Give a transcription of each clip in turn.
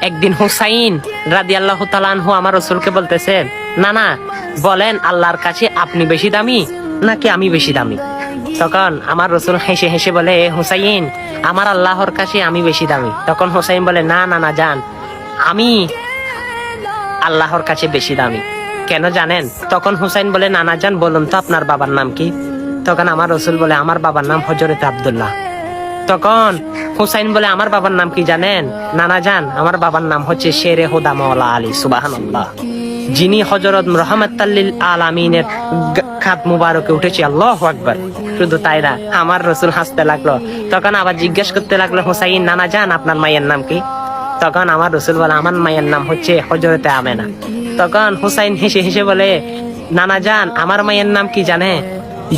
একদিন হুসাইন রাদিয়াল্লাহু তাআলা আনহু আমার রাসূলকে বলতেছেন, না না, বলেন আল্লাহর কাছে আপনি বেশি দামি নাকি আমি বেশি দামি? তখন আমার রাসূল হেসে হেসে বলে, হুসাইন, আমার আল্লাহর কাছে আমি বেশি দামি। তখন হুসাইন বলে, না না না জান, আমি আল্লাহর কাছে বেশি দামি। কেন জানেন? তখন হুসাইন বলে, নানা জান বলুন তো আপনার বাবার নাম কি? তখন আমার রাসূল বলে, আমার বাবার নাম হযরত আব্দুল্লাহ। তখন হুসাইন বলে, আমার বাবার নাম কি জানেন? নানা জান, আমার বাবার নাম হচ্ছে শেরে হুদা মাওলা আলী। সুবহানাল্লাহ। যিনি হযরত রাহমাতাল লিল আলামিনের খাত মুবারকে উঠেছে। আল্লাহু আকবার। শুধু তাই না, আমার রাসূল হাসতে লাগলো। তখন আবার জিজ্ঞেস করতে লাগলো, হুসাইন, নানা জান আপনার মায়ের নাম কি? তখন আমার রাসূল বলে, আমার মায়ের নাম হচ্ছে হযরতে আমেনা। তখন হুসাইন হেসে হেসে বলে, নানা জান আমার মায়ের নাম কি জানে?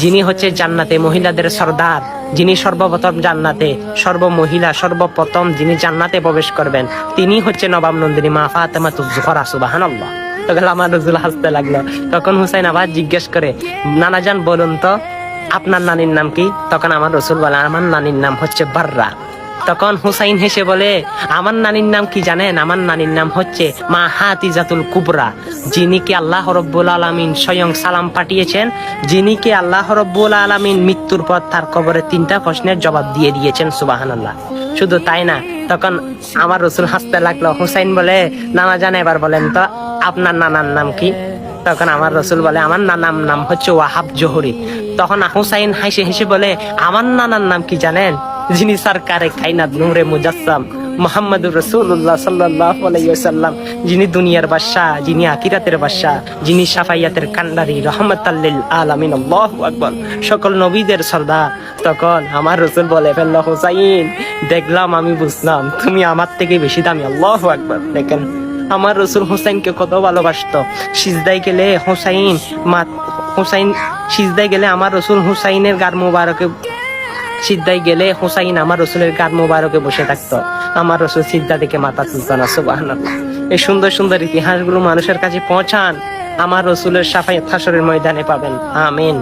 যিনি হচ্ছে জান্নাতে মহিলাদের সর্দার, যিনি সর্বপ্রথম জান্নাতে সর্বমহিলা সর্বপ্রথম যিনি জান্নাতে প্রবেশ করবেন, তিনি হচ্ছে নবাব নন্দিনী মা ফাতেমাতুজ জোহরা। সুবহানাল্লাহ। তখন আমার রাসূল হাসতে লাগলো। তখন হুসাইন আবার জিজ্ঞেস করে, নানা জান বলুন তো আপনার নানির নাম কি? তখন আমার রাসূল বলে, আমার নানির নাম হচ্ছে বাররা। তখন হুসাইন হেসে বলে, আমার নানির নাম কি জানেন? আমার নানির নাম হচ্ছে মা হাতিজাতুল কুবরা, যিনি কি আল্লাহ রাব্বুল আলামিন স্বয়ং সালাম পাঠিয়েছেন, যিনি কি আল্লাহ রাব্বুল আলামিন মৃত্যুর পর তার কবরে 3টা প্রশ্নের জবাব দিয়ে দিয়েছেন। সুবহানাল্লাহ। শুধু তাই না, তখন আমার রাসূল হাসতে লাগলো। হুসাইন বলে, নানা জান এবার বলেন তো আপনার নানার নাম কি? তখন আমার রাসূল বলে, আমার নানার নাম হচ্ছে ওয়াহাব জোহরি। তখন হুসাইন হেসে হেসে বলে, আমার নানার নাম কি জানেন? যিনি সরকারে কায়নাত নূরে মুজাসসাম মুহাম্মদুর রাসূলুল্লাহ সাল্লাল্লাহু আলাইহি ওয়াসাল্লাম, যিনি দুনিয়ার বাদশা, যিনি আখিরাতের বাদশা, যিনি শাফায়াতের কান্ডারি, রাহমাতাল লিল আলামিন। আল্লাহু আকবার। সকল নবীদের সর্দার। তখন আমার রাসূল বলে ফেলল, হুসাইন, দেখলাম আমি বুঝলাম তুমি আমার থেকে বেশি দামি। আল্লাহু আকবার। দেখেন আমার রাসূল হুসাইনকে কত ভালোবাসতো। সিজদায় গেলে হুসাইন সিজদায় গেলে আমার রাসূল হুসাইনের গার মুবারকে সিজদায় গেলে হুসাইন আমার রাসূলের গার মুবারকে বসে থাকতো। আমার রাসূল সিজদা থেকে মাথা তুলতো না। সুবহানাল্লাহ। এই সুন্দর সুন্দর ইতিহাসগুলো মানুষের কাছে পৌঁছান, আমার রাসূলের শাফায়াত হাসরের ময়দানে পাবেন। আমিন।